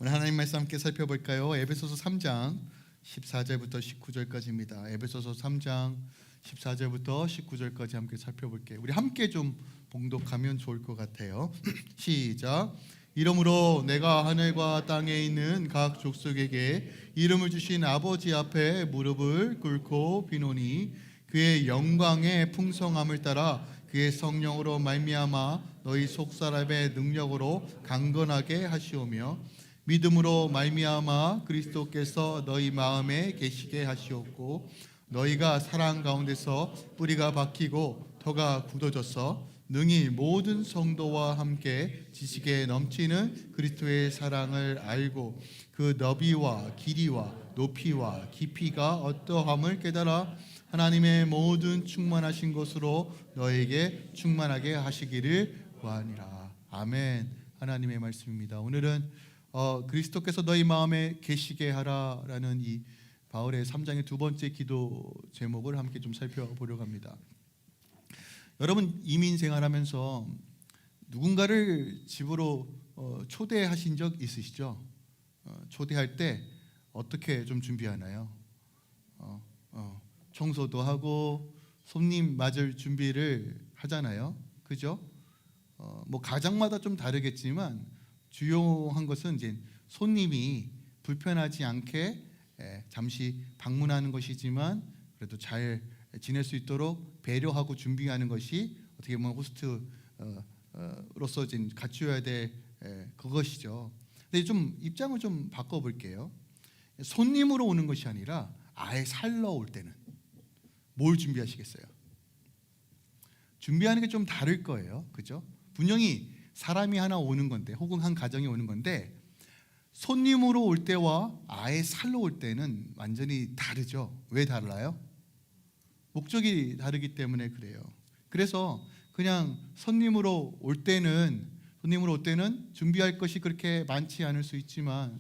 오늘 하나님 말씀 함께 살펴볼까요? 에베소서 3장 14절부터 19절까지입니다. 에베소서 3장 14절부터 19절까지 함께 살펴볼게요. 우리 함께 좀 봉독하면 좋을 것 같아요. 시작. 이러므로 내가 하늘과 땅에 있는 각 족속에게 이름을 주신 아버지 앞에 무릎을 꿇고 비노니 그의 영광의 풍성함을 따라 그의 성령으로 말미암아 너희 속사람의 능력으로 강건하게 하시오며 믿음으로 말미암아 그리스도께서 너희 마음에 계시게 하시옵고 너희가 사랑 가운데서 뿌리가 박히고 터가 굳어져서 능히 모든 성도와 함께 지식에 넘치는 그리스도의 사랑을 알고 그 너비와 길이와 높이와 깊이가 어떠함을 깨달아 하나님의 모든 충만하신 것으로 너에게 충만하게 하시기를 구하니라. 아멘. 하나님의 말씀입니다. 오늘은 그리스도께서 너희 마음에 계시게 하라라는 이 바울의 3장의 두 번째 기도 제목을 함께 좀 살펴보려고 합니다. 여러분 이민 생활하면서 누군가를 집으로 초대하신 적 있으시죠? 초대할 때 어떻게 좀 준비하나요? 청소도 하고 손님 맞을 준비를 하잖아요. 그죠? 뭐 가정마다 좀 다르겠지만 주요한 것은 이제 손님이 불편하지 않게 잠시 방문하는 것이지만 그래도 잘 지낼 수 있도록 배려하고 준비하는 것이 어떻게 보면 호스트로서 갖추어야 될 그것이죠. 근데 좀 입장을 좀 바꿔볼게요. 손님으로 오는 것이 아니라 아예 살러 올 때는 뭘 준비하시겠어요? 준비하는 게 좀 다를 거예요. 그죠? 분명히 사람이 하나 오는 건데 혹은 한 가정이 오는 건데 손님으로 올 때와 아예 살러 올 때는 완전히 다르죠. 왜 달라요? 목적이 다르기 때문에 그래요. 그래서 그냥 손님으로 올 때는 준비할 것이 그렇게 많지 않을 수 있지만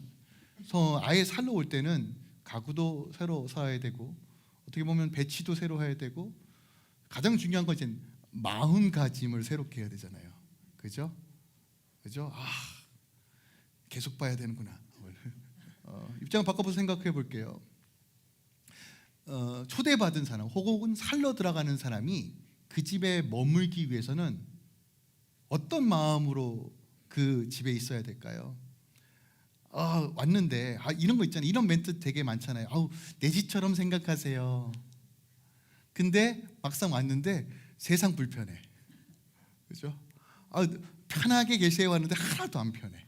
아예 살러 올 때는 가구도 새로 사야 되고 어떻게 보면 배치도 새로 해야 되고 가장 중요한 건 이제 마음가짐을 새롭게 해야 되잖아요. 그죠? 그죠? 계속 봐야 되는구나. 입장을 바꿔서 생각해 볼게요. 초대받은 사람 혹은 살러 들어가는 사람이 그 집에 머물기 위해서는 어떤 마음으로 그 집에 있어야 될까요? 왔는데 이런 거 있잖아요. 이런 멘트 되게 많잖아요. 내 집처럼 생각하세요. 근데 막상 왔는데 세상 불편해. 그죠? 편하게 계세요 하는데 하나도 안 편해.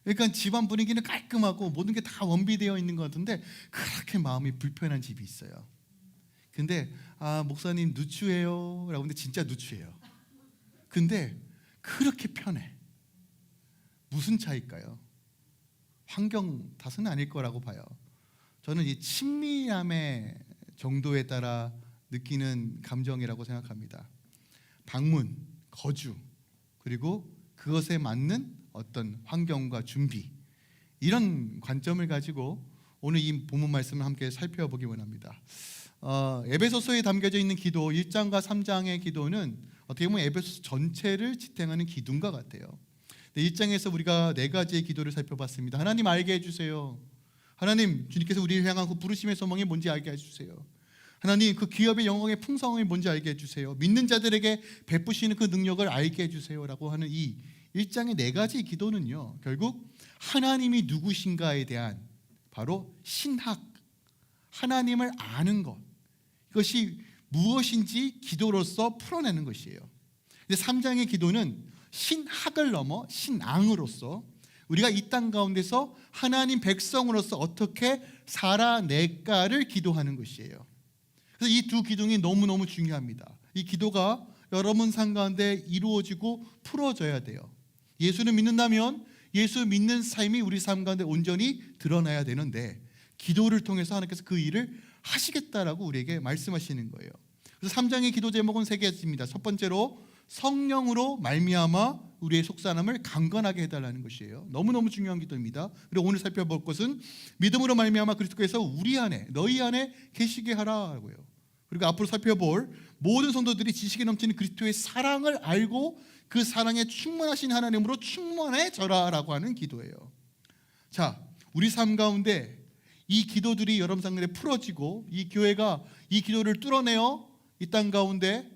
그러니까 집안 분위기는 깔끔하고 모든 게 다 원비되어 있는 것 같은데 그렇게 마음이 불편한 집이 있어요. 근데 목사님 누추해요 라고. 근데 진짜 누추해요. 근데 그렇게 편해. 무슨 차이일까요? 환경 탓은 아닐 거라고 봐요. 저는 이 친밀함의 정도에 따라 느끼는 감정이라고 생각합니다. 방문, 거주, 그리고 그것에 맞는 어떤 환경과 준비, 이런 관점을 가지고 오늘 이 본문 말씀을 함께 살펴보기 원합니다. 에베소서에 담겨져 있는 기도 1장과 3장의 기도는 어떻게 보면 에베소서 전체를 지탱하는 기둥과 같아요. 1장에서 우리가 네 가지의 기도를 살펴봤습니다. 하나님 알게 해주세요. 하나님 주님께서 우리를 향한 그 부르심의 소망이 뭔지 알게 해주세요. 하나님 그 기업의 영광의 풍성함이 뭔지 알게 해주세요. 믿는 자들에게 베푸시는 그 능력을 알게 해주세요 라고 하는 이 1장의 네 가지 기도는요, 결국 하나님이 누구신가에 대한 바로 신학, 하나님을 아는 것, 이것이 무엇인지 기도로서 풀어내는 것이에요. 3장의 기도는 신학을 넘어 신앙으로서 우리가 이 땅 가운데서 하나님 백성으로서 어떻게 살아낼까를 기도하는 것이에요. 그래서 이 두 기둥이 너무너무 중요합니다. 이 기도가 여러분 삶 가운데 이루어지고 풀어져야 돼요. 예수를 믿는다면 예수 믿는 삶이 우리 삶 가운데 온전히 드러나야 되는데 기도를 통해서 하나님께서 그 일을 하시겠다라고 우리에게 말씀하시는 거예요. 그래서 3장의 기도 제목은 세 개입니다. 첫 번째로 성령으로 말미암아 우리의 속사람을 강건하게 해달라는 것이에요. 너무너무 중요한 기도입니다. 그리고 오늘 살펴볼 것은 믿음으로 말미암아 그리스도께서 우리 안에 너희 안에 계시게 하라고요. 그리고 앞으로 살펴볼 모든 성도들이 지식에 넘치는 그리스도의 사랑을 알고 그 사랑에 충만하신 하나님으로 충만해져라라고 하는 기도예요. 자, 우리 삶 가운데 이 기도들이 여러분 삶에 풀어지고 이 교회가 이 기도를 뚫어내어 이 땅 가운데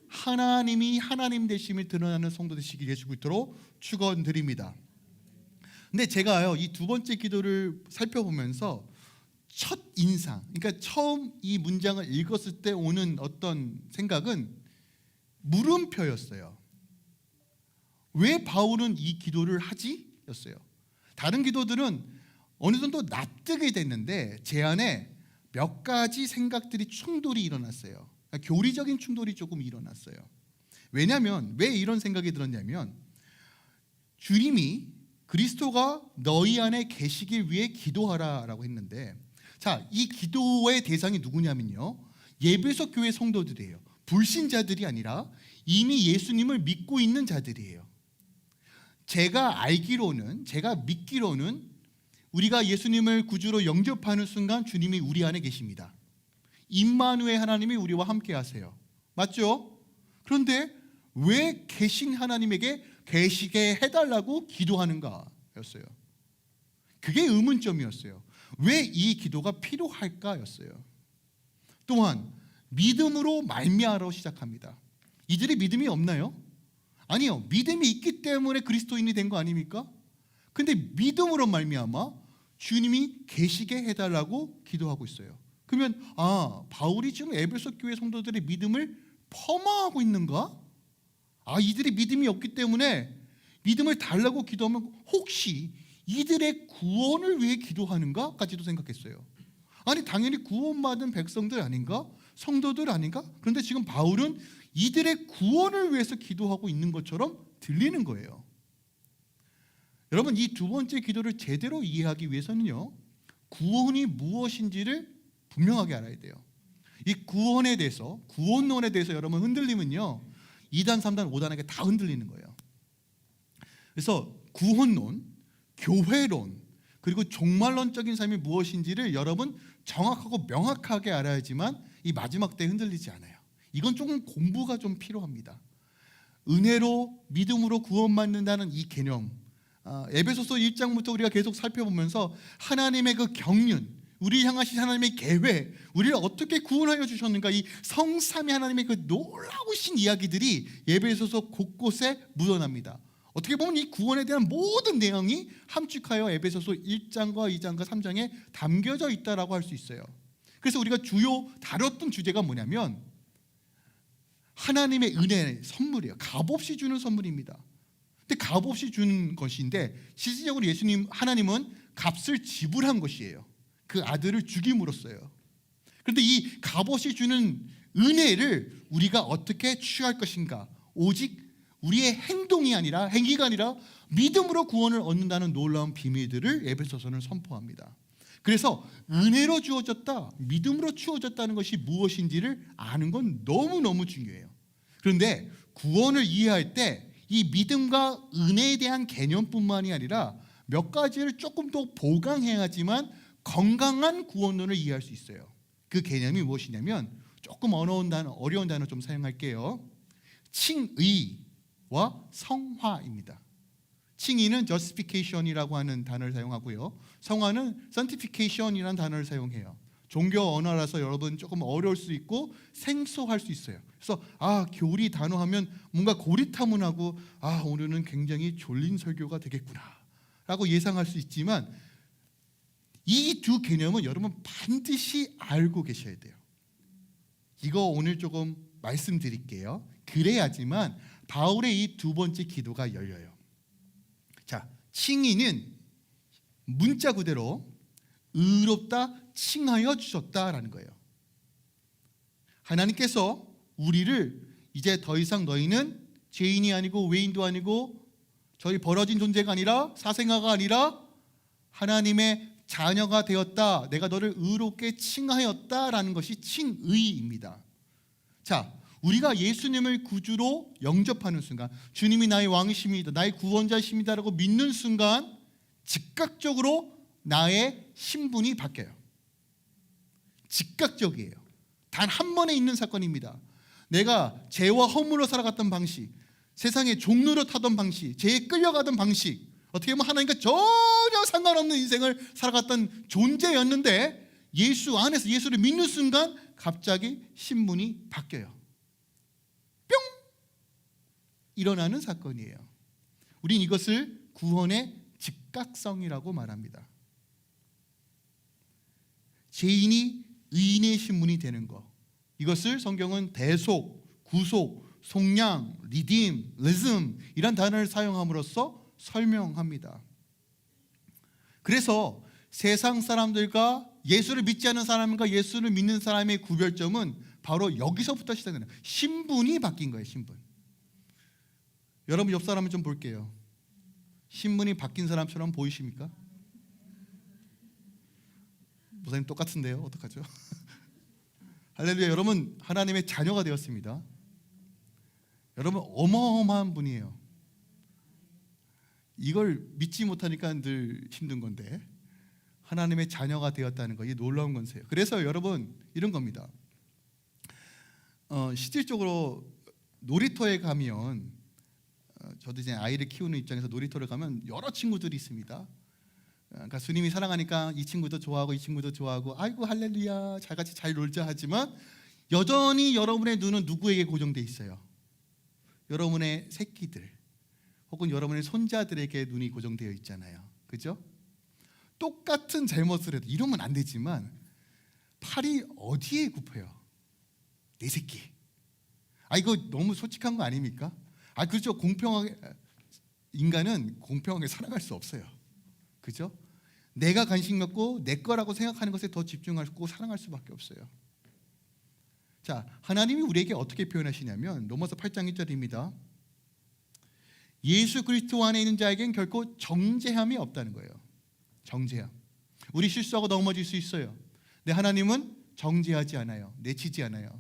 하나님이 하나님 되심이 드러나는 성도 되시길 예수 그리스도로 축원드립니다. 근데 제가요, 이 두 번째 기도를 살펴보면서 첫 인상, 그러니까 처음 이 문장을 읽었을 때 오는 어떤 생각은 물음표였어요. 왜 바울은 이 기도를 하지? 였어요. 다른 기도들은 어느 정도 납득이 됐는데 제 안에 몇 가지 생각들이 충돌이 일어났어요. 그러니까 교리적인 충돌이 조금 일어났어요. 왜냐하면 왜 이런 생각이 들었냐면 주님이 그리스도가 너희 안에 계시길 위해 기도하라라고 했는데, 자, 이 기도의 대상이 누구냐면요, 예배소 교회 성도들이에요. 불신자들이 아니라 이미 예수님을 믿고 있는 자들이에요. 제가 믿기로는 우리가 예수님을 구주로 영접하는 순간 주님이 우리 안에 계십니다. 임마누엘 하나님이 우리와 함께 하세요. 맞죠? 그런데 왜 계신 하나님에게 계시게 해달라고 기도하는가 였어요. 그게 의문점이었어요. 왜 이 기도가 필요할까 였어요. 또한 믿음으로 말미암아로 시작합니다. 이들이 믿음이 없나요? 아니요, 믿음이 있기 때문에 그리스도인이 된 거 아닙니까? 근데 믿음으로 말미암아 주님이 계시게 해달라고 기도하고 있어요. 그러면 바울이 지금 에베소 교회 성도들의 믿음을 폄하하고 있는가? 이들이 믿음이 없기 때문에 믿음을 달라고 기도하면 혹시 이들의 구원을 위해 기도하는가? 까지도 생각했어요. 아니, 당연히 구원받은 백성들 아닌가? 성도들 아닌가? 그런데 지금 바울은 이들의 구원을 위해서 기도하고 있는 것처럼 들리는 거예요. 여러분, 이 두 번째 기도를 제대로 이해하기 위해서는요, 구원이 무엇인지를 분명하게 알아야 돼요. 이 구원에 대해서, 구원론에 대해서 여러분 흔들리면요, 2단, 3단, 5단에게 다 흔들리는 거예요. 그래서 구원론, 교회론, 그리고 종말론적인 삶이 무엇인지를 여러분 정확하고 명확하게 알아야지만 이 마지막 때 흔들리지 않아요. 이건 조금 공부가 좀 필요합니다. 은혜로 믿음으로 구원받는다는 이 개념, 에베소서 1장부터 우리가 계속 살펴보면서 하나님의 그 경륜, 우리를 향하신 하나님의 계획, 우리를 어떻게 구원하여 주셨는가, 이 성삼위 하나님의 그 놀라우신 이야기들이 에베소서 곳곳에 묻어납니다. 어떻게 보면 이 구원에 대한 모든 내용이 함축하여 에베소서 1장과 2장과 3장에 담겨져 있다라고 할 수 있어요. 그래서 우리가 주요 다뤘던 주제가 뭐냐면 하나님의 은혜의 선물이에요. 값없이 주는 선물입니다. 근데 값없이 주는 것인데 실질적으로 하나님은 값을 지불한 것이에요. 그 아들을 죽임으로써요. 그런데 이 값없이 주는 은혜를 우리가 어떻게 취할 것인가? 오직 우리의 행동이 아니라, 행위가 아니라 믿음으로 구원을 얻는다는 놀라운 비밀들을 에베소서는 선포합니다. 그래서 은혜로 주어졌다, 믿음으로 주어졌다는 것이 무엇인지를 아는 건 너무너무 중요해요. 그런데 구원을 이해할 때 이 믿음과 은혜에 대한 개념뿐만이 아니라 몇 가지를 조금 더 보강해야지만 건강한 구원론을 이해할 수 있어요. 그 개념이 무엇이냐면, 조금 어려운 단어 좀 사용할게요. 칭의와 성화입니다. 칭의는 justification이라고 하는 단어를 사용하고요, 성화는 sanctification이라는 단어를 사용해요. 종교 언어라서 여러분 조금 어려울 수 있고 생소할 수 있어요. 그래서 교리 단어 하면 뭔가 고리타문하고 오늘은 굉장히 졸린 설교가 되겠구나 라고 예상할 수 있지만, 이 두 개념은 여러분 반드시 알고 계셔야 돼요. 이거 오늘 조금 말씀드릴게요. 그래야지만 바울의 이 두 번째 기도가 열려요. 자, 칭의는 문자 그대로 의롭다 칭하여 주셨다라는 거예요. 하나님께서 우리를 이제 더 이상 너희는 죄인이 아니고 외인도 아니고 저희 벌어진 존재가 아니라 사생아가 아니라 하나님의 자녀가 되었다, 내가 너를 의롭게 칭하였다라는 것이 칭의입니다. 자, 우리가 예수님을 구주로 영접하는 순간, 주님이 나의 왕이십니다, 나의 구원자이십니다라고 믿는 순간 즉각적으로 나의 신분이 바뀌어요. 즉각적이에요. 단 한 번에 있는 사건입니다. 내가 죄와 허물로 살아갔던 방식, 세상의 종로로 타던 방식, 죄에 끌려가던 방식, 어떻게 보면 하나님과 전혀 상관없는 인생을 살아갔던 존재였는데 예수 안에서 예수를 믿는 순간 갑자기 신분이 바뀌어요. 뿅! 일어나는 사건이에요. 우린 이것을 구원의 즉각성이라고 말합니다. 죄인이 의인의 신분이 되는 것, 이것을 성경은 대속, 구속, 속량, 리딤, 리즘 이란 단어를 사용함으로써 설명합니다. 그래서 세상 사람들과 예수를 믿지 않는 사람과 예수를 믿는 사람의 구별점은 바로 여기서부터 시작되는 거예요. 신분이 바뀐 거예요. 신분. 여러분 옆 사람을 좀 볼게요. 신분이 바뀐 사람처럼 보이십니까? 목사님 똑같은데요. 어떡하죠? 할렐루야. 여러분 하나님의 자녀가 되었습니다. 여러분 어마어마한 분이에요. 이걸 믿지 못하니까 늘 힘든 건데 하나님의 자녀가 되었다는 거, 이 놀라운 건세요. 그래서 여러분 이런 겁니다. 실질적으로 놀이터에 가면 저도 이제 아이를 키우는 입장에서 놀이터를 가면 여러 친구들이 있습니다. 그러니까 주님이 사랑하니까 이 친구도 좋아하고 이 친구도 좋아하고 아이고 할렐루야 잘 같이 잘 놀자 하지만 여전히 여러분의 눈은 누구에게 고정돼 있어요? 여러분의 새끼들 혹은 여러분의 손자들에게 눈이 고정되어 있잖아요. 그죠? 똑같은 잘못을 해도 이러면 안 되지만 팔이 어디에 굽혀요? 내 새끼. 이거 너무 솔직한 거 아닙니까? 그렇죠. 공평하게 인간은 공평하게 살아갈 수 없어요. 그죠? 내가 관심 갖고 내 거라고 생각하는 것에 더 집중하고 사랑할 수밖에 없어요. 자, 하나님이 우리에게 어떻게 표현하시냐면 로마서 8장 1절입니다. 예수 그리스도 안에 있는 자에겐 결코 정죄함이 없다는 거예요. 정죄함. 우리 실수하고 넘어질 수 있어요. 근데 하나님은 정죄하지 않아요. 내치지 않아요.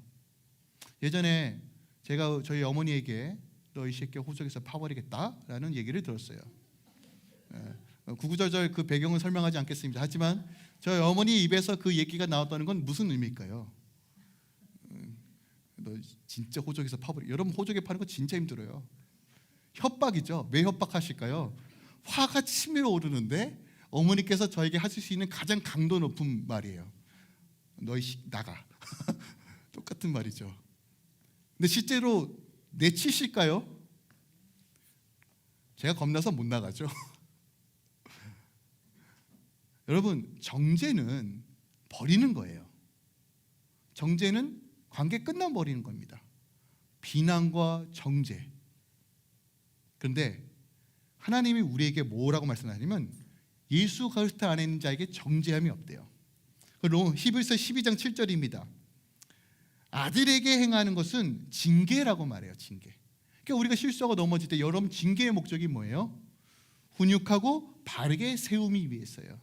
예전에 제가 저희 어머니에게 너 이 새끼 호적에서 파버리겠다라는 얘기를 들었어요. 구구절절 그 배경을 설명하지 않겠습니다. 하지만 저희 어머니 입에서 그 얘기가 나왔다는 건 무슨 의미일까요? 너 진짜 호적에서 파버리. 여러분 호적에 파는 거 진짜 힘들어요. 협박이죠. 왜 협박하실까요? 화가 치밀어 오르는데 어머니께서 저에게 하실 수 있는 가장 강도 높은 말이에요. 너희 나가. 똑같은 말이죠. 근데 실제로 내치실까요? 제가 겁나서 못 나가죠. 여러분 정죄는 버리는 거예요. 정죄는 관계 끝나버리는 겁니다. 비난과 정죄. 그런데 하나님이 우리에게 뭐라고 말씀하시냐면 예수 그리스도 안에 있는 자에게 정죄함이 없대요. 히브리서 12장 7절입니다. 아들에게 행하는 것은 징계라고 말해요. 징계. 그러니까 우리가 실수하고 넘어질 때 여러분 징계의 목적이 뭐예요? 훈육하고 바르게 세우기 위해서요.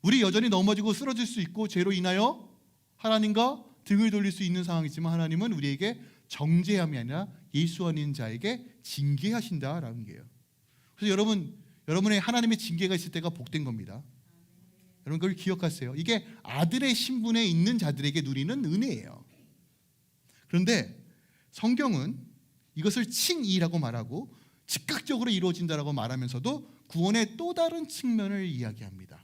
우리 여전히 넘어지고 쓰러질 수 있고 죄로 인하여 하나님과 등을 돌릴 수 있는 상황이지만 하나님은 우리에게 정죄함이 아니라 예수 안에 있는 자에게 징계하신다라는 게요. 그래서 여러분의 하나님의 징계가 있을 때가 복된 겁니다. 여러분 그걸 기억하세요. 이게 아들의 신분에 있는 자들에게 누리는 은혜예요. 그런데 성경은 이것을 칭의라고 말하고 즉각적으로 이루어진다라고 말하면서도 구원의 또 다른 측면을 이야기합니다.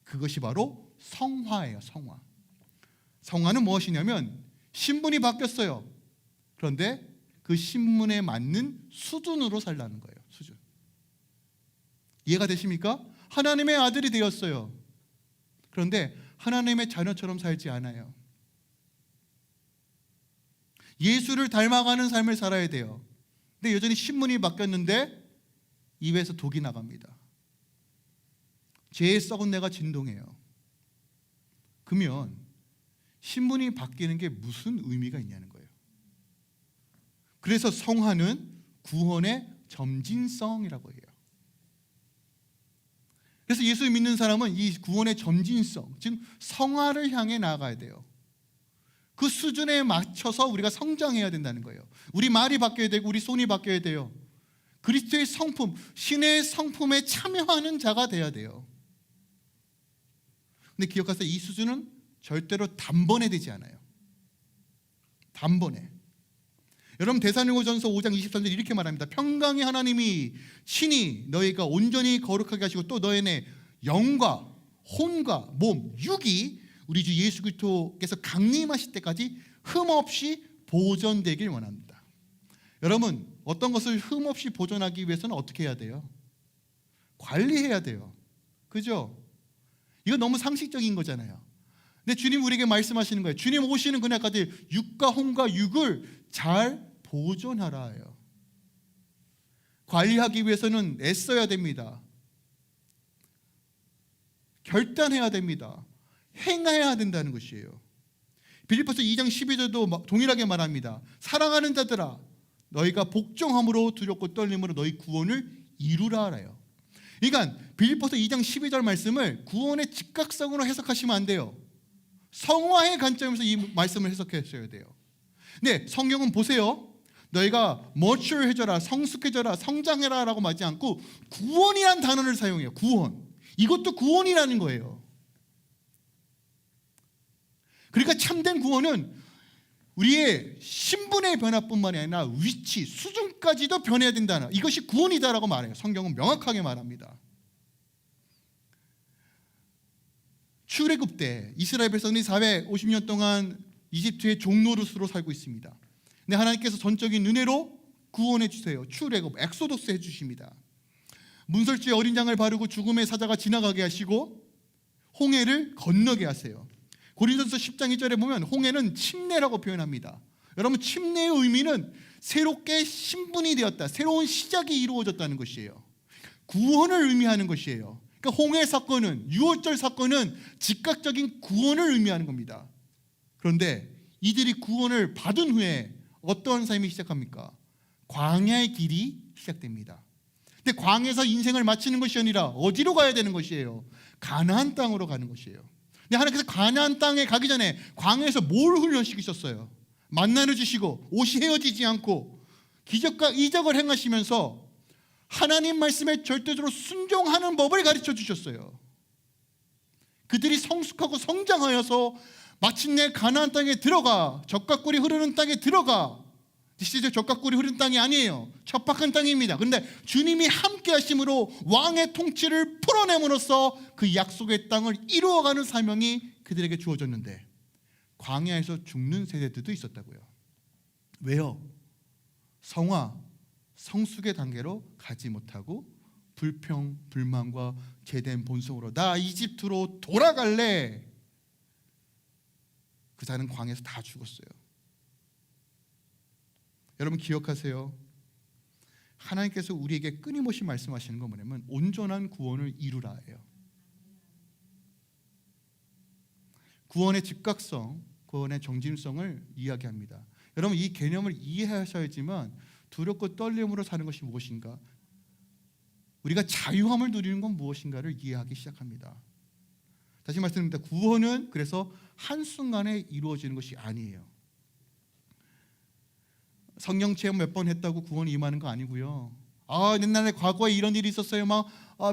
그것이 바로 성화예요. 성화. 성화는 무엇이냐면 신분이 바뀌었어요. 그런데 그 신분에 맞는 수준으로 살라는 거예요. 수준. 이해가 되십니까? 하나님의 아들이 되었어요. 그런데 하나님의 자녀처럼 살지 않아요. 예수를 닮아가는 삶을 살아야 돼요. 근데 여전히 신분이 바뀌었는데 입에서 독이 나갑니다. 죄의 썩은 내가 진동해요. 그러면 신분이 바뀌는 게 무슨 의미가 있냐는 거예요. 그래서 성화는 구원의 점진성이라고 해요. 그래서 예수 믿는 사람은 이 구원의 점진성, 즉 성화를 향해 나아가야 돼요. 그 수준에 맞춰서 우리가 성장해야 된다는 거예요. 우리 말이 바뀌어야 되고 우리 손이 바뀌어야 돼요. 그리스도의 성품, 신의 성품에 참여하는 자가 돼야 돼요. 근데 기억하세요. 이 수준은 절대로 단번에 되지 않아요. 단번에. 여러분 데살로니가전서 5장 23절 이렇게 말합니다. 평강의 하나님이 친히 너희가 온전히 거룩하게 하시고 또 너희의 영과 혼과 몸, 육이 우리 주 예수 그리스도께서 강림하실 때까지 흠없이 보존되길 원합니다. 여러분 어떤 것을 흠없이 보존하기 위해서는 어떻게 해야 돼요? 관리해야 돼요. 그죠? 이거 너무 상식적인 거잖아요. 근데 주님 우리에게 말씀하시는 거예요. 주님 오시는 그날까지 육과 혼과 육을 잘 보존하라 해요. 관리하기 위해서는 애써야 됩니다. 결단해야 됩니다. 행해야 된다는 것이에요. 빌립보서 2장 12절도 동일하게 말합니다. 사랑하는 자들아 너희가 복종함으로 두렵고 떨림으로 너희 구원을 이루라 하래요. 그러니까 빌립보서 2장 12절 말씀을 구원의 즉각성으로 해석하시면 안 돼요. 성화의 관점에서 이 말씀을 해석하셔야 돼요. 네, 성경은 보세요. 너희가 머추어해져라, 성숙해져라, 성장해라 라고 하지 않고 구원이라는 단어를 사용해요. 구원. 이것도 구원이라는 거예요. 그러니까 참된 구원은 우리의 신분의 변화뿐만이 아니라 위치, 수준까지도 변해야 된다는 이것이 구원이다라고 말해요. 성경은 명확하게 말합니다. 출애굽 때 이스라엘 백성이 450년 동안 이집트의 종노릇으로 살고 있습니다. 근데 하나님께서 전적인 은혜로 구원해 주세요. 출애굽, 엑소더스 해 주십니다. 문설주에 어린 양을 바르고 죽음의 사자가 지나가게 하시고 홍해를 건너게 하세요. 고린도전서 10장 2절에 보면 홍해는 침례라고 표현합니다. 여러분 침례의 의미는 새롭게 신분이 되었다, 새로운 시작이 이루어졌다는 것이에요. 구원을 의미하는 것이에요. 그러니까 홍해 사건은, 유월절 사건은 즉각적인 구원을 의미하는 겁니다. 그런데 이들이 구원을 받은 후에 어떠한 삶이 시작합니까? 광야의 길이 시작됩니다. 근데 광야에서 인생을 마치는 것이 아니라 어디로 가야 되는 것이에요? 가나안 땅으로 가는 것이에요. 근데 하나님께서 가나안 땅에 가기 전에 광야에서 뭘 훈련시키셨어요? 만나를 주시고 옷이 헤어지지 않고 기적과 이적을 행하시면서 하나님 말씀에 절대적으로 순종하는 법을 가르쳐 주셨어요. 그들이 성숙하고 성장하여서 마침내 가나안 땅에 들어가, 젖과 꿀이 흐르는 땅에 들어가. 실제 젖과 꿀이 흐르는 땅이 아니에요. 척박한 땅입니다. 그런데 주님이 함께 하심으로 왕의 통치를 풀어냄으로써 그 약속의 땅을 이루어가는 사명이 그들에게 주어졌는데 광야에서 죽는 세대들도 있었다고요. 왜요? 성화, 성숙의 단계로 가지 못하고 불평, 불만과 죄된 본성으로 나 이집트로 돌아갈래. 그 사람은 광야에서 다 죽었어요. 여러분 기억하세요. 하나님께서 우리에게 끊임없이 말씀하시는 건 뭐냐면 온전한 구원을 이루라예요. 구원의 즉각성, 구원의 정진성을 이야기합니다. 여러분 이 개념을 이해하셔야지만 두렵고 떨림으로 사는 것이 무엇인가, 우리가 자유함을 누리는 건 무엇인가를 이해하기 시작합니다. 다시 말씀드립니다. 구원은 그래서 한순간에 이루어지는 것이 아니에요. 성령 체험 몇 번 했다고 구원이 임하는 거 아니고요. 옛날에 과거에 이런 일이 있었어요. 막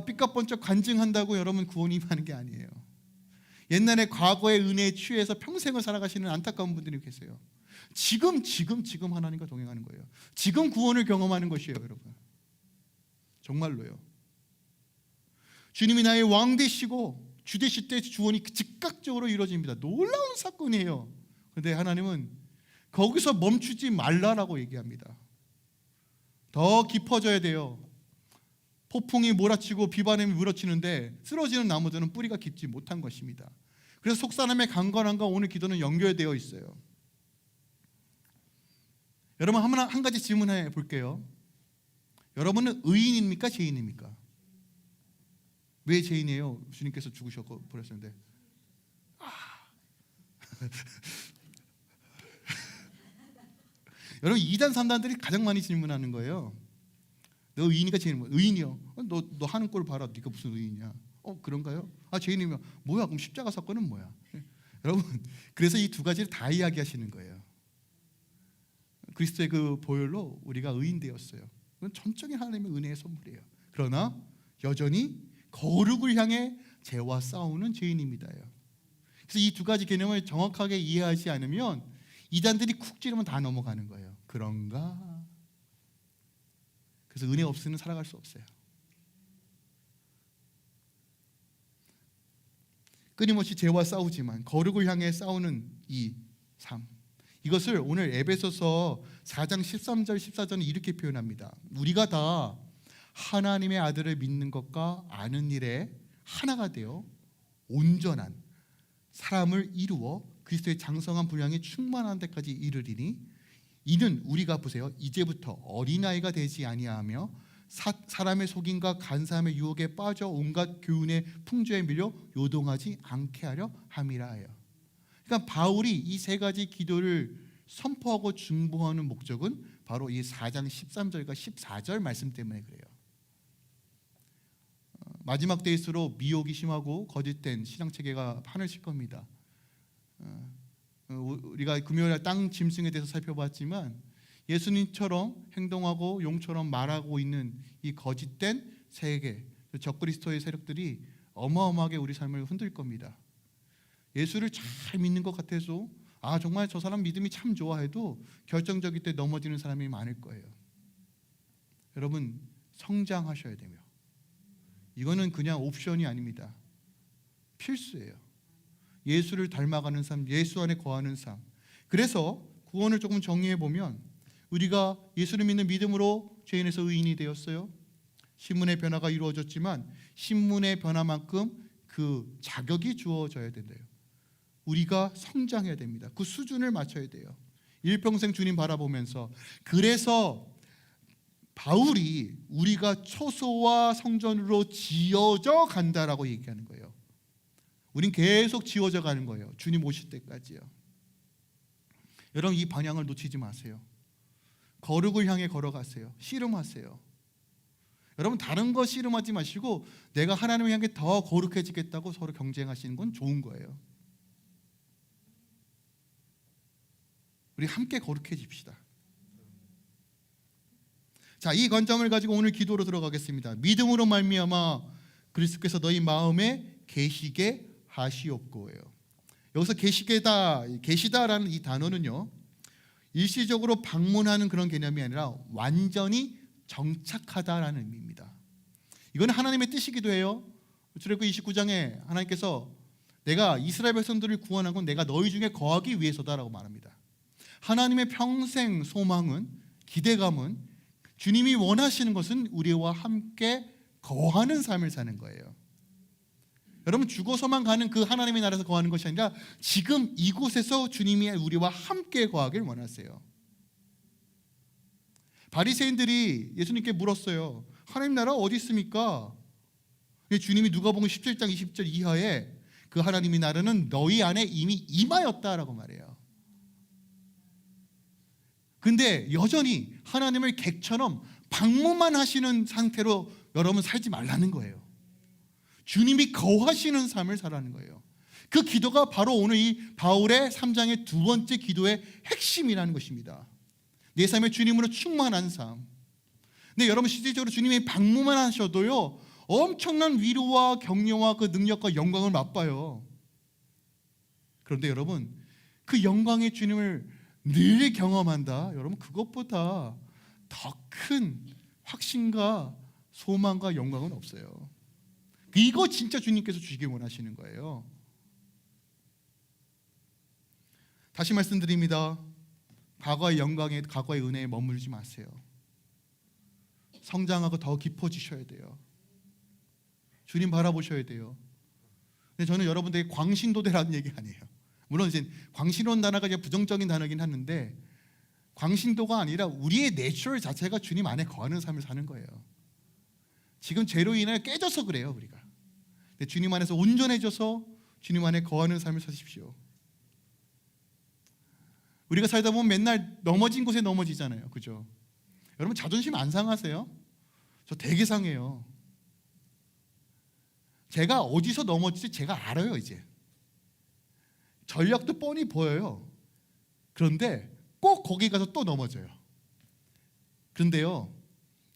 삐까뻔쩍 간증한다고 여러분 구원이 임하는 게 아니에요. 옛날에 과거의 은혜에 취해서 평생을 살아가시는 안타까운 분들이 계세요. 지금 하나님과 동행하는 거예요. 지금 구원을 경험하는 것이에요, 여러분. 정말로요. 주님이 나의 왕 되시고 주 되실 때 구원이 즉각적으로 이루어집니다. 놀라운 사건이에요. 그런데 하나님은 거기서 멈추지 말라라고 얘기합니다. 더 깊어져야 돼요. 폭풍이 몰아치고 비바람이 물어치는데 쓰러지는 나무들은 뿌리가 깊지 못한 것입니다. 그래서 속사람의 강건함과 오늘 기도는 연결되어 있어요. 여러분 한 가지 질문해 볼게요. 여러분은 의인입니까? 죄인입니까? 왜 죄인이에요? 주님께서 죽으셨고 버렸는데. 여러분 2단 3단들이 가장 많이 질문하는 거예요. 너 의인이니까 죄인이야? 의인이요. 너 하는 꼴 봐라. 네가 무슨 의인이야? 그런가요? 죄인이면 뭐야? 그럼 십자가 사건은 뭐야? 여러분 그래서 이 두 가지를 다 이야기하시는 거예요. 그리스도의 그 보혈로 우리가 의인 되었어요. 그건 전적인 하나님의 은혜의 선물이에요. 그러나 여전히 거룩을 향해 죄와 싸우는 죄인입니다요. 그래서 이 두 가지 개념을 정확하게 이해하지 않으면 이단들이 쿡 찌르면 다 넘어가는 거예요. 그런가? 그래서 은혜 없이는 살아갈 수 없어요. 끊임없이 죄와 싸우지만 거룩을 향해 싸우는 이 삶, 이것을 오늘 에베소서 4장 13절 14절은 이렇게 표현합니다. 우리가 다 하나님의 아들을 믿는 것과 아는 일에 하나가 되어 온전한 사람을 이루어 그리스도의 장성한 분량에 충만한 데까지 이르리니 이는 우리가 보세요, 이제부터 어린아이가 되지 아니하며 사람의 속임과 간사함의 유혹에 빠져 온갖 교훈의 풍조에 밀려 요동하지 않게 하려 함이라 하여. 그러니까 바울이 이 세 가지 기도를 선포하고 중보하는 목적은 바로 이 4장 13절과 14절 말씀 때문에 그래요. 마지막 때일수록 미혹이 심하고 거짓된 신앙체계가 판을 칠 겁니다. 우리가 금요일날 땅 짐승에 대해서 살펴봤지만 예수님처럼 행동하고 용처럼 말하고 있는 이 거짓된 세계, 적그리스도의 세력들이 어마어마하게 우리 삶을 흔들 겁니다. 예수를 잘 믿는 것 같아서 정말 저 사람 믿음이 참 좋아해도 결정적일 때 넘어지는 사람이 많을 거예요. 여러분, 성장하셔야 되며 이거는 그냥 옵션이 아닙니다. 필수예요. 예수를 닮아가는 삶, 예수 안에 거하는 삶. 그래서 구원을 조금 정리해 보면 우리가 예수를 믿는 믿음으로 죄인에서 의인이 되었어요. 신분의 변화가 이루어졌지만 신분의 변화만큼 그 자격이 주어져야 된대요. 우리가 성장해야 됩니다. 그 수준을 맞춰야 돼요. 일평생 주님 바라보면서. 그래서 바울이 우리가 초소와 성전으로 지어져 간다라고 얘기하는 거예요. 우린 계속 지어져 가는 거예요. 주님 오실 때까지요. 여러분, 이 방향을 놓치지 마세요. 거룩을 향해 걸어가세요. 씨름하세요. 여러분, 다른 거 씨름하지 마시고 내가 하나님을 향해 더 거룩해지겠다고 서로 경쟁하시는 건 좋은 거예요. 우리 함께 거룩해집시다. 자, 이 관점을 가지고 오늘 기도로 들어가겠습니다. 믿음으로 말미암아 그리스도께서 너희 마음에 계시게 하시옵고요. 여기서 계시다라는 이 단어는요, 일시적으로 방문하는 그런 개념이 아니라 완전히 정착하다라는 의미입니다. 이건 하나님의 뜻이기도 해요. 출애굽기 29장에 하나님께서 내가 이스라엘 백성들을 구원한 건 내가 너희 중에 거하기 위해서다라고 말합니다. 하나님의 평생 소망은, 기대감은 주님이 원하시는 것은 우리와 함께 거하는 삶을 사는 거예요. 여러분, 죽어서만 가는 그 하나님의 나라에서 거하는 것이 아니라 지금 이곳에서 주님이 우리와 함께 거하길 원하세요. 바리새인들이 예수님께 물었어요. 하나님 나라 어디 있습니까? 주님이 누가복음 17장 20절 이하에 그 하나님의 나라는 너희 안에 이미 임하였다라고 말해요. 근데 여전히 하나님을 객처럼 방문만 하시는 상태로 여러분 살지 말라는 거예요. 주님이 거하시는 삶을 살라는 거예요. 그 기도가 바로 오늘 이 바울의 3장의 두 번째 기도의 핵심이라는 것입니다. 내 삶에 주님으로 충만한 삶. 근데 여러분, 실질적으로 주님이 방문만 하셔도요, 엄청난 위로와 격려와 그 능력과 영광을 맛봐요. 그런데 여러분, 그 영광의 주님을 늘 경험한다, 여러분, 그것보다 더 큰 확신과 소망과 영광은 없어요. 이거 진짜 주님께서 주시길 원하시는 거예요. 다시 말씀드립니다. 과거의 영광에, 과거의 은혜에 머물지 마세요. 성장하고 더 깊어지셔야 돼요. 주님 바라보셔야 돼요. 근데 저는 여러분들에게 광신도대라는 얘기 아니에요. 물론 이제 광신도라는 단어가 이제 부정적인 단어긴 하는데, 광신도가 아니라 우리의 내추럴 자체가 주님 안에 거하는 삶을 사는 거예요. 지금 죄로 인해 깨져서 그래요, 우리가. 근데 주님 안에서 온전해져서 주님 안에 거하는 삶을 사십시오. 우리가 살다 보면 맨날 넘어진 곳에 넘어지잖아요, 그죠? 여러분, 자존심 안 상하세요? 저 되게 상해요. 제가 어디서 넘어질지 제가 알아요. 이제 전략도 뻔히 보여요. 그런데 꼭 거기 가서 또 넘어져요. 그런데요,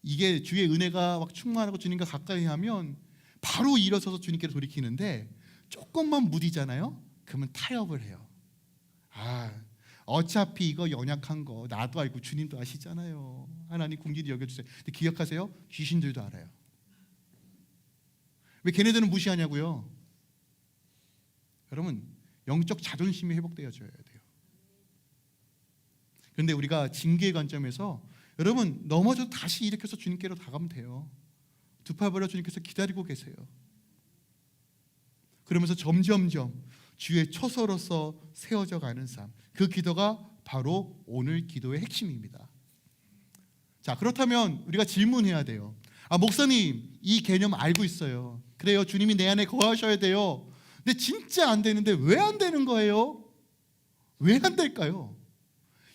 이게 주의 은혜가 막 충만하고 주님과 가까이 하면 바로 일어서서 주님께로 돌이키는데, 조금만 무디잖아요. 그러면 타협을 해요. 어차피 이거 연약한 거 나도 알고 주님도 아시잖아요. 하나님 긍휼히 여겨주세요. 근데 기억하세요? 귀신들도 알아요. 왜 걔네들은 무시하냐고요? 여러분, 영적 자존심이 회복되어져야 돼요. 그런데 우리가 징계의 관점에서 여러분 넘어져도 다시 일으켜서 주님께로 다가면 돼요. 두 팔 벌려 주님께서 기다리고 계세요. 그러면서 점점점 주의 처소로서 세워져 가는 삶, 그 기도가 바로 오늘 기도의 핵심입니다. 자, 그렇다면 우리가 질문해야 돼요. 목사님, 이 개념 알고 있어요. 그래요, 주님이 내 안에 거하셔야 돼요. 근데 진짜 안 되는데 왜 안 되는 거예요? 왜 안 될까요?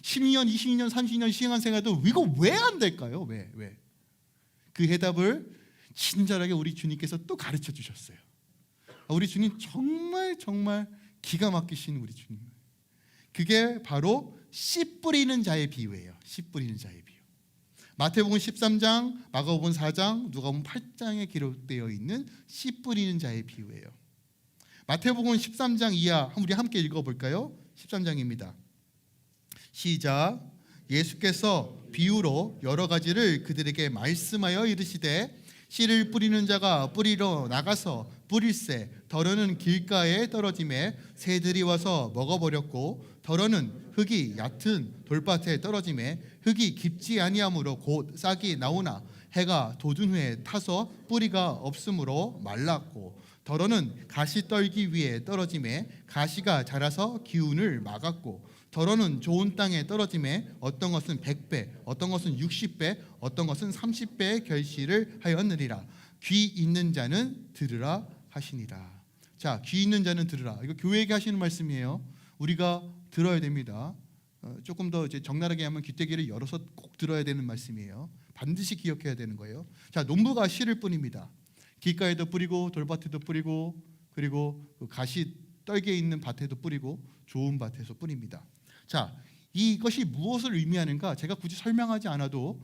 12년, 22년, 30년 시행한 생활도 이거 왜 안 될까요? 왜? 그 해답을 친절하게 우리 주님께서 또 가르쳐 주셨어요. 우리 주님 정말 기가 막히신 우리 주님. 그게 바로 씨 뿌리는 자의 비유예요. 씨 뿌리는 자의 비유. 마태복음 13장, 마가복음 4장, 누가복음 8장에 기록되어 있는 씨 뿌리는 자의 비유예요. 마태복음 13장 이하 우리 함께 읽어볼까요? 13장입니다. 시작. 예수께서 비유로 여러 가지를 그들에게 말씀하여 이르시되 씨를 뿌리는 자가 뿌리러 나가서 뿌릴새 더러는 길가에 떨어짐에 새들이 와서 먹어버렸고 더러는 흙이 얕은 돌밭에 떨어짐에 흙이 깊지 아니하므로 곧 싹이 나오나 해가 돋은 후에 타서 뿌리가 없으므로 말랐고 더러는 가시 떨기 위에 떨어짐에 가시가 자라서 기운을 막았고 더러는 좋은 땅에 떨어짐에 어떤 것은 100배, 어떤 것은 60배, 어떤 것은 30배의 결실을 하였느니라. 귀 있는 자는 들으라 하시니라. 자, 귀 있는 자는 들으라. 이거 교회에게 하시는 말씀이에요. 우리가 들어야 됩니다. 조금 더 이제 적나라하게 하면 귀때기를 열어서 꼭 들어야 되는 말씀이에요. 반드시 기억해야 되는 거예요. 자, 농부가 씨를 뿌립니다. 길가에도 뿌리고 돌밭에도 뿌리고 그리고 가시 떨게 있는 밭에도 뿌리고 좋은 밭에서 뿌립니다. 자, 이것이 무엇을 의미하는가 제가 굳이 설명하지 않아도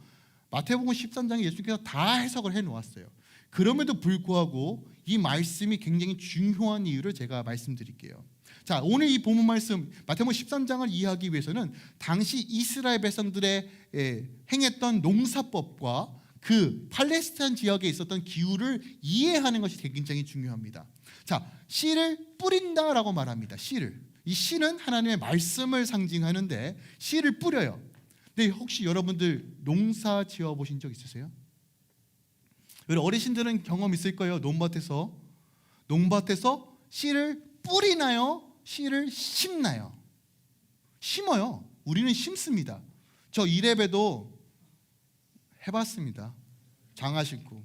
마태복음 13장에 예수님께서 다 해석을 해놓았어요. 그럼에도 불구하고 이 말씀이 굉장히 중요한 이유를 제가 말씀드릴게요. 자, 오늘 이 본문 말씀 마태복음 13장을 이해하기 위해서는 당시 이스라엘 백성들의 행했던 농사법과 그 팔레스타인 지역에 있었던 기후를 이해하는 것이 굉장히 중요합니다. 자, 씨를 뿌린다라고 말합니다. 이 씨는 하나님의 말씀을 상징하는데 씨를 뿌려요. 근데 혹시 여러분들 농사 지어 보신 적 있으세요? 어르신들은 경험 있을 거예요. 농밭에서 씨를 뿌리나요? 씨를 심나요? 심어요. 우리는 심습니다. 저 이래봬도 해봤습니다. 장화 신고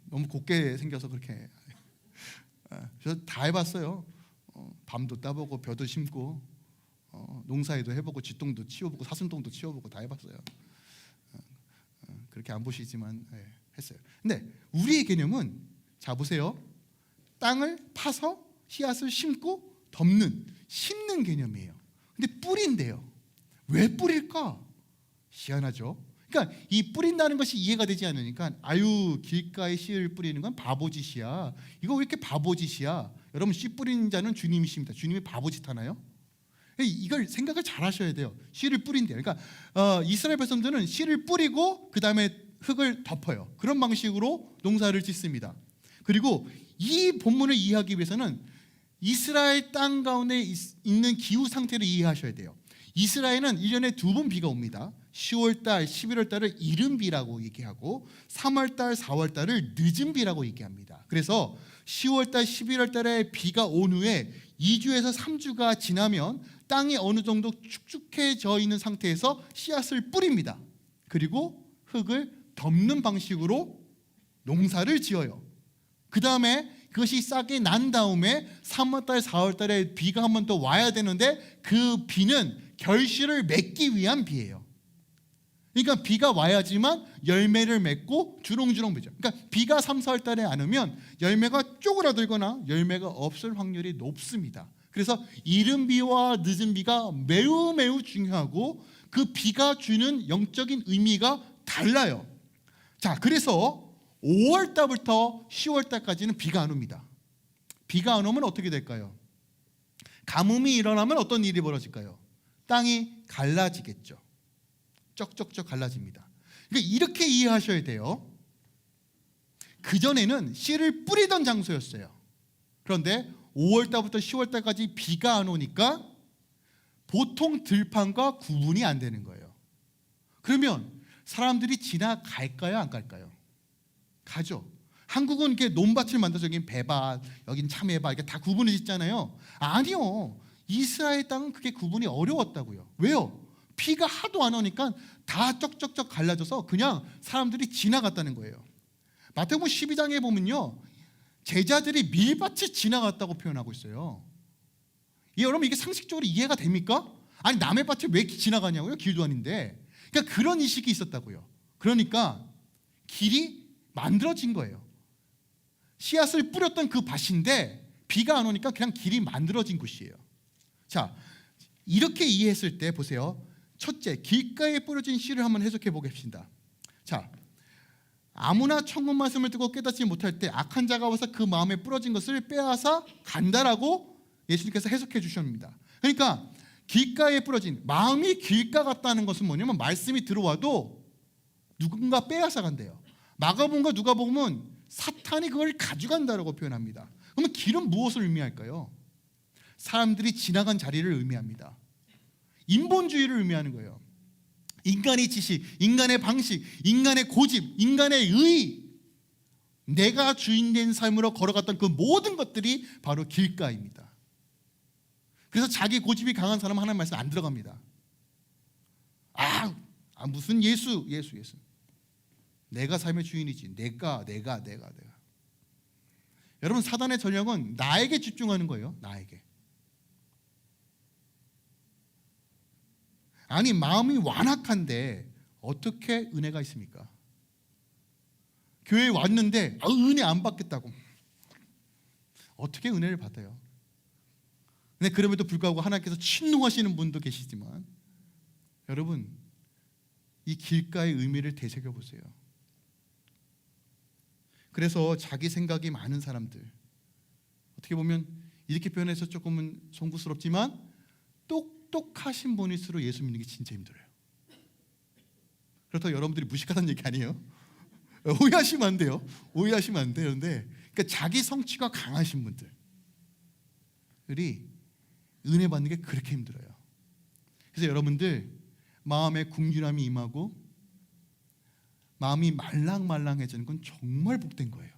너무 곱게 생겨서 그렇게 저 다 해봤어요. 밤도 따보고 벼도 심고 농사에도 해보고 쥐똥도 치워보고 사슴똥도 치워보고 다 해봤어요. 그렇게 안 보시지만 했어요. 근데 우리의 개념은 자 보세요. 땅을 파서 씨앗을 심고 덮는 심는 개념이에요. 근데 뿌린대요. 왜 뿌릴까? 희한하죠. 그러니까 이 뿌린다는 것이 이해가 되지 않으니까 길가에 씨를 뿌리는 건 바보짓이야. 이거 왜 이렇게 바보짓이야? 여러분, 씨 뿌리는 자는 주님이십니다. 주님이 바보짓 하나요? 이걸 생각을 잘 하셔야 돼요. 씨를 뿌린대요. 그러니까 이스라엘 백성들은 씨를 뿌리고 그 다음에 흙을 덮어요. 그런 방식으로 농사를 짓습니다. 그리고 이 본문을 이해하기 위해서는 이스라엘 땅 가운데 있는 기후 상태를 이해하셔야 돼요. 이스라엘은 1년에 2번 비가 옵니다. 10월달, 11월달을 이른 비라고 얘기하고 3월달, 4월달을 늦은 비라고 얘기합니다. 그래서 10월달, 11월달에 비가 온 후에 2주에서 3주가 지나면 땅이 어느 정도 축축해져 있는 상태에서 씨앗을 뿌립니다. 그리고 흙을 덮는 방식으로 농사를 지어요. 그 다음에 그것이 싹이 난 다음에 3월달, 4월달에 비가 한 번 더 와야 되는데 그 비는 결실을 맺기 위한 비예요. 그러니까 비가 와야지만 열매를 맺고 주렁주렁 맺죠. 그러니까 비가 3, 4월달에 안 오면 열매가 쪼그라들거나 열매가 없을 확률이 높습니다. 그래서 이른 비와 늦은 비가 매우 중요하고 그 비가 주는 영적인 의미가 달라요. 자, 그래서 5월달부터 10월달까지는 비가 안 옵니다. 비가 안 오면 어떻게 될까요? 가뭄이 일어나면 어떤 일이 벌어질까요? 땅이 갈라지겠죠. 쩍쩍쩍 갈라집니다. 그러니까 이렇게 이해하셔야 돼요. 그전에는 씨를 뿌리던 장소였어요. 그런데 5월달부터 10월달까지 비가 안 오니까 보통 들판과 구분이 안 되는 거예요. 그러면 사람들이 지나갈까요? 안 갈까요? 가죠. 한국은 이렇게 논밭을 만들어서 여긴 배밭, 여긴 참외밭 이렇게 다 구분을 짓잖아요. 아니요. 이스라엘 땅은 그게 구분이 어려웠다고요. 왜요? 비가 하도 안 오니까 다 쩍쩍쩍 갈라져서 그냥 사람들이 지나갔다는 거예요. 마태복음 12장에 보면요, 제자들이 밀밭을 지나갔다고 표현하고 있어요. 여러분 이게 상식적으로 이해가 됩니까? 아니 남의 밭을 왜 지나가냐고요? 길도 아닌데. 그러니까 그런 인식이 있었다고요. 그러니까 길이 만들어진 거예요. 씨앗을 뿌렸던 그 밭인데 비가 안 오니까 그냥 길이 만들어진 곳이에요. 자, 이렇게 이해했을 때 보세요. 첫째, 길가에 뿌려진 씨를 한번 해석해 보겠습니다. 자, 아무나 천국 말씀을 듣고 깨닫지 못할 때 악한 자가 와서 그 마음에 뿌려진 것을 빼앗아 간다라고 예수님께서 해석해 주셨습니다. 그러니까 길가에 뿌려진, 마음이 길가 같다는 것은 뭐냐면 말씀이 들어와도 누군가 빼앗아 간대요. 마가복음과 누가복음은 사탄이 그걸 가져간다라고 표현합니다. 그러면 길은 무엇을 의미할까요? 사람들이 지나간 자리를 의미합니다. 인본주의를 의미하는 거예요. 인간의 지식, 인간의 방식, 인간의 고집, 인간의 의, 내가 주인된 삶으로 걸어갔던 그 모든 것들이 바로 길가입니다. 그래서 자기 고집이 강한 사람은 하나님 말씀 안 들어갑니다. 무슨 예수. 내가 삶의 주인이지. 내가. 여러분 사단의 전략은 나에게 집중하는 거예요. 나에게. 아니 마음이 완악한데 어떻게 은혜가 있습니까? 교회에 왔는데 은혜 안 받겠다고 어떻게 은혜를 받아요? 근데 그럼에도 불구하고 하나님께서 침노하시는 분도 계시지만 여러분 이 길가의 의미를 되새겨보세요. 그래서 자기 생각이 많은 사람들, 어떻게 보면 이렇게 표현해서 조금은 송구스럽지만 똑똑하신 분일수록 예수 믿는 게 진짜 힘들어요. 그렇다고 여러분들이 무식하다는 얘기 아니에요. 오해하시면 안 돼요. 오해하시면 안 되는데, 그러니까 자기 성취가 강하신 분들이 은혜 받는 게 그렇게 힘들어요. 그래서 여러분들 마음에 궁핍함이 임하고 마음이 말랑말랑해지는 건 정말 복된 거예요.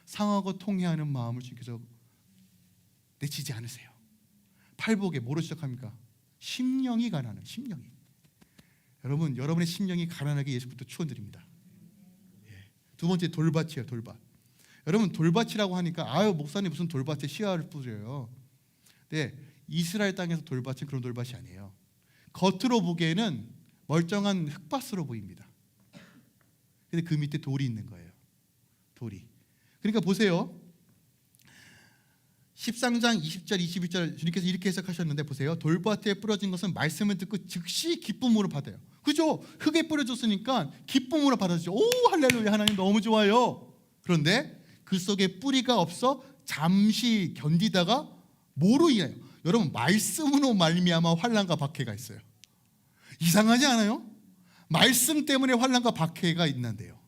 상하고 통회하는 마음을 주께서 내치지 않으세요. 팔복에 뭐로 시작합니까? 심령이 가난한 심령이. 여러분, 여러분의 심령이 가난하게 예수부터 축원드립니다. 두 번째 돌밭이에요. 돌밭. 여러분 돌밭이라고 하니까 목사님 무슨 돌밭에 씨앗을 뿌려요. 네, 이스라엘 땅에서 돌밭은 그런 돌밭이 아니에요. 겉으로 보기에는 멀쩡한 흙밭으로 보입니다. 근데 그 밑에 돌이 있는 거예요. 돌이. 그러니까 보세요. 13장 20절 21절 주님께서 이렇게 해석하셨는데 보세요. 돌밭에 뿌려진 것은 말씀을 듣고 즉시 기쁨으로 받아요. 그죠? 흙에 뿌려졌으니까 기쁨으로 받아들이죠. 오 할렐루야, 하나님 너무 좋아요. 그런데 그 속에 뿌리가 없어 잠시 견디다가 뭐로 인해요? 여러분 말씀으로 말미암아 환난과 박해가 있어요. 이상하지 않아요? 말씀 때문에 환난과 박해가 있는데요.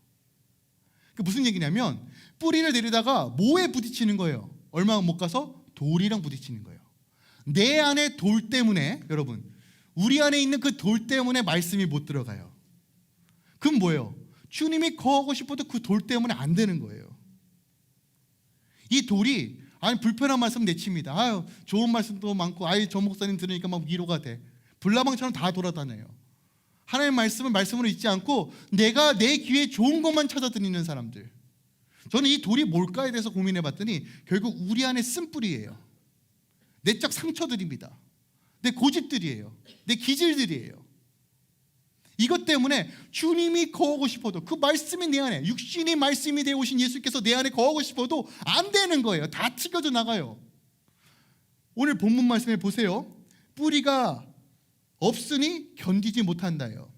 그 무슨 얘기냐면 뿌리를 내리다가 뭐에 부딪히는 거예요? 얼마 못 가서 돌이랑 부딪히는 거예요. 내 안에 돌 때문에, 여러분 우리 안에 있는 그 돌 때문에 말씀이 못 들어가요. 그럼 뭐예요? 주님이 거하고 싶어도 그 돌 때문에 안 되는 거예요. 이 돌이 불편한 말씀 내칩니다. 좋은 말씀도 많고 저 목사님 들으니까 막 위로가 돼. 불나방처럼 다 돌아다녀요. 하나님의 말씀을 말씀으로 잊지 않고 내가 내 귀에 좋은 것만 찾아 듣는 사람들. 저는 이 돌이 뭘까에 대해서 고민해 봤더니 결국 우리 안에 쓴뿌리예요. 내적 상처들입니다. 내 고집들이에요. 내 기질들이에요. 이것 때문에 주님이 거하고 싶어도 그 말씀이 내 안에, 육신이 말씀이 되어 오신 예수께서 내 안에 거하고 싶어도 안 되는 거예요. 다 튀겨져 나가요. 오늘 본문 말씀에 보세요. 뿌리가 없으니 견디지 못한다요.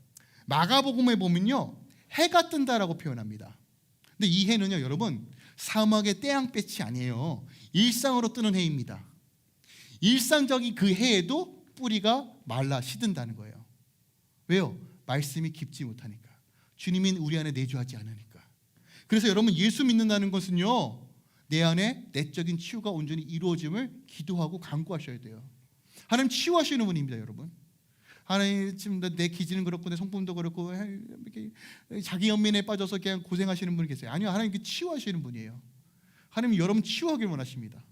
마가복음에 보면요 해가 뜬다라고 표현합니다. 근데 이 해는요 여러분 사막의 태양빛이 아니에요. 일상으로 뜨는 해입니다. 일상적인 그 해에도 뿌리가 말라 시든다는 거예요. 왜요? 말씀이 깊지 못하니까. 주님이 우리 안에 내주하지 않으니까. 그래서 여러분, 예수 믿는다는 것은요, 내 안에 내적인 치유가 온전히 이루어짐을 기도하고 간구하셔야 돼요. 하나님 치유하시는 분입니다, 여러분. 하나님, 지금 내 기질은 그렇고 내 성품도 그렇고 이렇게 자기 연민에 빠져서 그냥 고생하시는 분이 계세요. 아니요, 하나님 치유하시는 분이에요. 하나님 여러분 치유하길 원하십니다.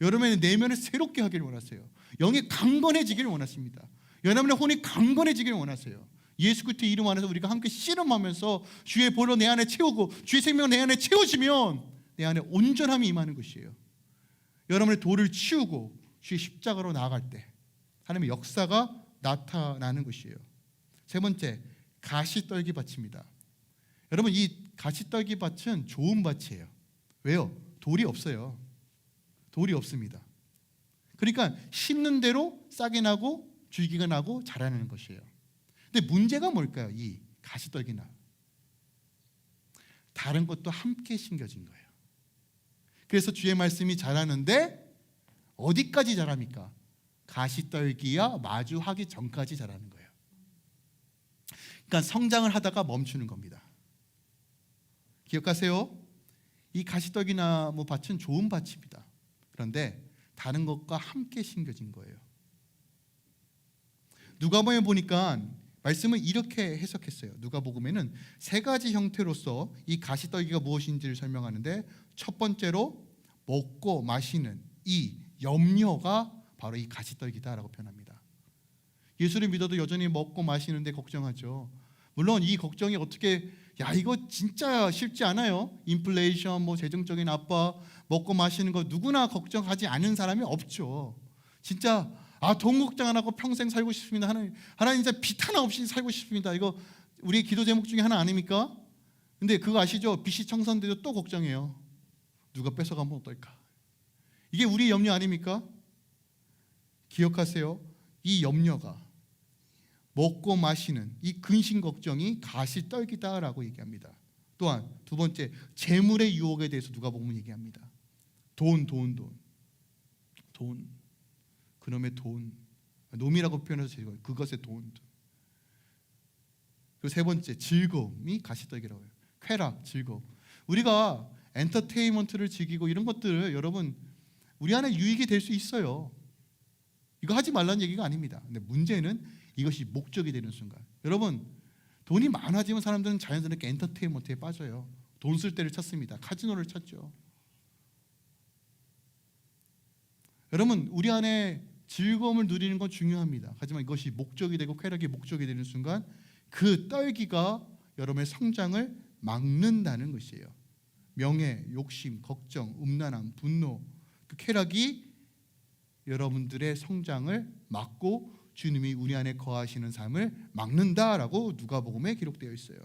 여러분의 내면을 새롭게 하길 원하세요. 영이 강건해지길 원하십니다. 여러분의 혼이 강건해지길 원하세요. 예수 그리스도의 이름 안에서 우리가 함께 씨름하면서 주의 보혈로 내 안에 채우고 주의 생명 내 안에 채워지면 내 안에 온전함이 임하는 것이에요. 여러분의 돌을 치우고 주의 십자가로 나아갈 때 하나님의 역사가 나타나는 것이에요. 세 번째, 가시떨기 밭입니다. 여러분, 이 가시떨기 밭은 좋은 밭이에요. 왜요? 돌이 없어요. 돌이 없습니다. 그러니까 심는 대로 싹이 나고 줄기가 나고 자라는 것이에요. 근데 문제가 뭘까요? 이 가시떨기나 다른 것도 함께 심겨진 거예요. 그래서 주의 말씀이 자라는데 어디까지 자랍니까? 가시떨기와 마주하기 전까지 자라는 거예요. 그러니까 성장을 하다가 멈추는 겁니다. 기억하세요. 이 가시떨기나무 밭은 좋은 밭입니다. 그런데 다른 것과 함께 심겨진 거예요. 누가복음에 보니까 말씀을 이렇게 해석했어요. 누가복음에는 세 가지 형태로서 이 가시떨기가 무엇인지를 설명하는데, 첫 번째로 먹고 마시는 이 염려가 바로 이 가시떨기다라고 표현합니다. 예수를 믿어도 여전히 먹고 마시는데 걱정하죠. 물론 이 걱정이 어떻게, 야 이거 진짜 쉽지 않아요. 인플레이션, 재정적인 압박, 먹고 마시는 거 누구나 걱정하지 않은 사람이 없죠. 진짜 돈 걱정 안 하고 평생 살고 싶습니다. 하나님 진짜 빚 하나 없이 살고 싶습니다. 이거 우리 기도 제목 중에 하나 아닙니까? 근데 그거 아시죠? 빚이 청산돼도 또 걱정해요. 누가 뺏어가면 어떨까? 이게 우리의 염려 아닙니까? 기억하세요. 이 염려가, 먹고 마시는 이 근심 걱정이 가시떨기다라고 얘기합니다. 또한 두 번째, 재물의 유혹에 대해서 누가복음은 얘기합니다. 돈. 그놈의 돈, 놈이라고 표현해서 그것의 돈. 그리고 세 번째, 즐거움이 가시떨기라고 해요. 쾌락, 즐거움. 우리가 엔터테인먼트를 즐기고 이런 것들, 여러분 우리 안에 유익이 될 수 있어요. 이거 하지 말라는 얘기가 아닙니다. 근데 문제는 이것이 목적이 되는 순간, 여러분 돈이 많아지면 사람들은 자연스럽게 엔터테인먼트에 빠져요. 돈 쓸 때를 찾습니다. 카지노를 찾죠. 여러분, 우리 안에 즐거움을 누리는 건 중요합니다. 하지만 이것이 목적이 되고 쾌락이 목적이 되는 순간 그 떨기가 여러분의 성장을 막는다는 것이에요. 명예, 욕심, 걱정, 음란함, 분노, 그 쾌락이 여러분들의 성장을 막고 주님이 우리 안에 거하시는 삶을 막는다라고 누가복음에 기록되어 있어요.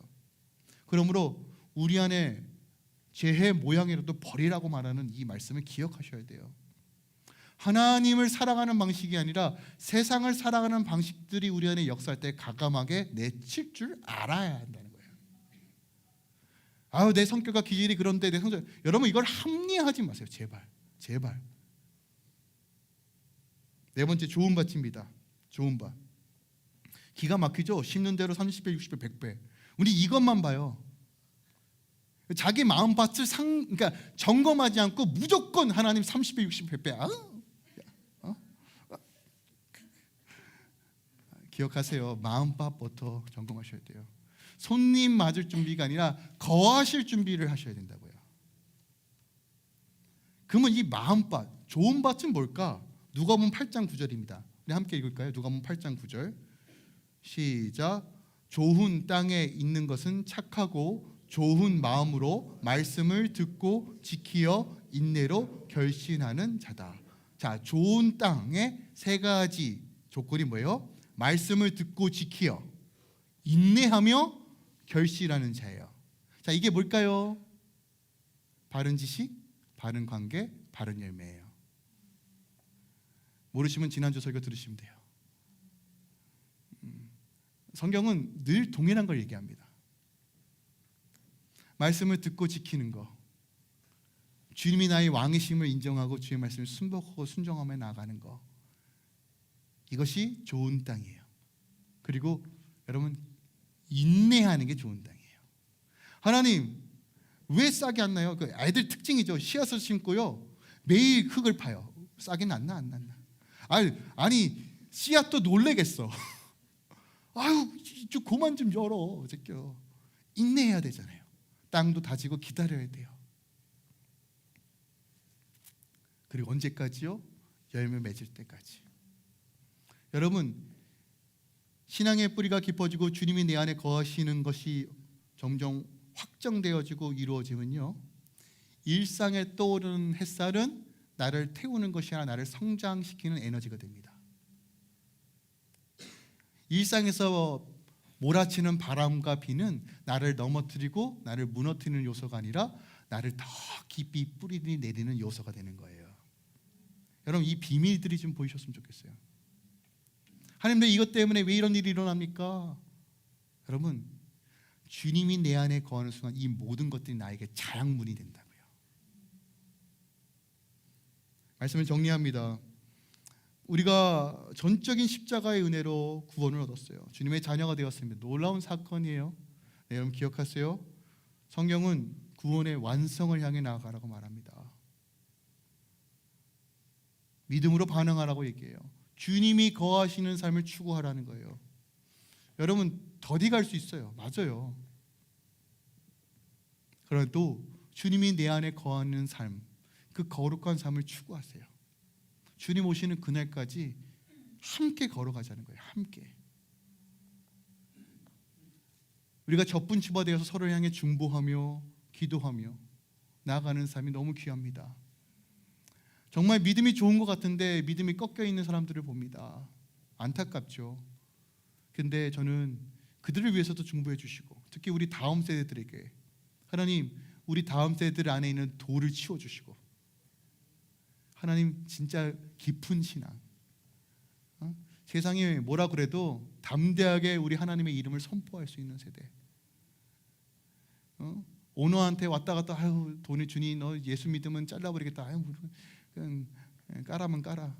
그러므로 우리 안에 재해 모양이라도 버리라고 말하는 이 말씀을 기억하셔야 돼요. 하나님을 사랑하는 방식이 아니라 세상을 살아가는 방식들이 우리 안에 역사할 때 과감하게 내칠 줄 알아야 한다는 거예요. 내 성격과 기질이 그런데 내 성격, 여러분 이걸 합리화하지 마세요. 제발. 네 번째, 좋은 밭입니다. 좋은 밭. 기가 막히죠. 심는 대로 30배, 60배, 100배. 우리 이것만 봐요. 자기 마음밭을 그러니까 점검하지 않고 무조건 하나님 30배, 60배, 100배. 기억하세요. 마음밭부터 점검하셔야 돼요. 손님 맞을 준비가 아니라 거하실 준비를 하셔야 된다고요. 그러면 이 마음밭, 좋은 밭은 뭘까? 누가복음 8장 9절입니다. 우리 함께 읽을까요? 누가복음 8장 9절. 시작. 좋은 땅에 있는 것은 착하고 좋은 마음으로 말씀을 듣고 지키어 인내로 결신하는 자다. 자, 좋은 땅의 세 가지 조건이 뭐예요? 말씀을 듣고 지키어 인내하며 결실하는 자예요. 자, 이게 뭘까요? 바른 지식, 바른 관계, 바른 열매예요. 모르시면 지난주 설교 들으시면 돼요. 성경은 늘 동일한 걸 얘기합니다. 말씀을 듣고 지키는 거, 주님이 나의 왕이심을 인정하고 주의 말씀을 순복하고 순종하며 나가는 거, 이것이 좋은 땅이에요. 그리고 여러분 인내하는 게 좋은 땅이에요. 하나님 왜 싹이 안 나요? 그 아이들 특징이죠. 씨앗을 심고요 매일 흙을 파요. 싹이 났나 안 났나? 아니 씨앗도 놀래겠어. 아유 좀 그만 좀 열어 제껴. 인내해야 되잖아요. 땅도 다지고 기다려야 돼요. 그리고 언제까지요? 열매 맺을 때까지. 여러분 신앙의 뿌리가 깊어지고 주님이 내 안에 거하시는 것이 점점 확정되어지고 이루어지면요 일상에 떠오르는 햇살은 나를 태우는 것이 아니라 나를 성장시키는 에너지가 됩니다. 일상에서 몰아치는 바람과 비는 나를 넘어뜨리고 나를 무너뜨리는 요소가 아니라 나를 더 깊이 뿌리를 내리는 요소가 되는 거예요. 여러분 이 비밀들이 좀 보이셨으면 좋겠어요. 하나님 내 이것 때문에 왜 이런 일이 일어납니까? 여러분 주님이 내 안에 거하는 순간 이 모든 것들이 나에게 자양분이 된다고요. 말씀을 정리합니다. 우리가 전적인 십자가의 은혜로 구원을 얻었어요. 주님의 자녀가 되었습니다. 놀라운 사건이에요. 네, 여러분 기억하세요. 성경은 구원의 완성을 향해 나아가라고 말합니다. 믿음으로 반응하라고 얘기해요. 주님이 거하시는 삶을 추구하라는 거예요. 여러분 더디 갈 수 있어요. 맞아요. 그래도 주님이 내 안에 거하는 삶, 그 거룩한 삶을 추구하세요. 주님 오시는 그날까지 함께 걸어가자는 거예요. 함께. 우리가 접분집어되어서 서로를 향해 중보하며 기도하며 나아가는 삶이 너무 귀합니다. 정말 믿음이 좋은 것 같은데 믿음이 꺾여 있는 사람들을 봅니다. 안타깝죠. 근데 저는 그들을 위해서도 중보해 주시고 특히 우리 다음 세대들에게 하나님 우리 다음 세대들 안에 있는 돌을 치워주시고 하나님 진짜 깊은 신앙 세상이 뭐라 그래도 담대하게 우리 하나님의 이름을 선포할 수 있는 세대 오너한테 왔다 갔다 아유 돈이 주니 너 예수 믿으면 잘라버리겠다 아유 그냥 까라면 까라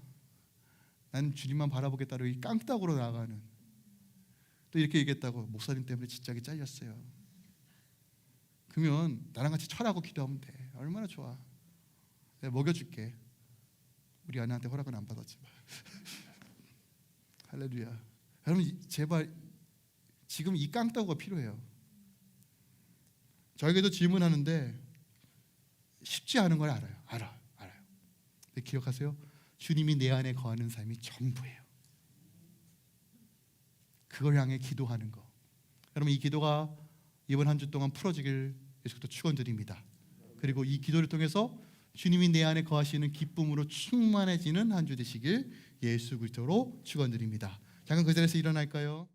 난 주님만 바라보겠다로 이 깡따구로 나가는 또 이렇게 얘기했다고 목사님 때문에 직장이 잘렸어요. 그러면 나랑 같이 철하고 기도하면 돼. 얼마나 좋아. 내가 먹여줄게. 우리 아내한테 허락은 안 받았지만 할렐루야. 여러분 제발 지금 이 깡따구가 필요해요. 저에게도 질문하는데 쉽지 않은 걸 알아요. 알아요. 근데 기억하세요. 주님이 내 안에 거하는 삶이 전부예요. 그걸 향해 기도하는 거. 여러분 이 기도가 이번 한 주 동안 풀어지길 예수께서 축원드립니다. 그리고 이 기도를 통해서 주님이 내 안에 거하시는 기쁨으로 충만해지는 한 주 되시길 예수 그리스도로 축원드립니다. 잠깐 그 자리에서 일어날까요?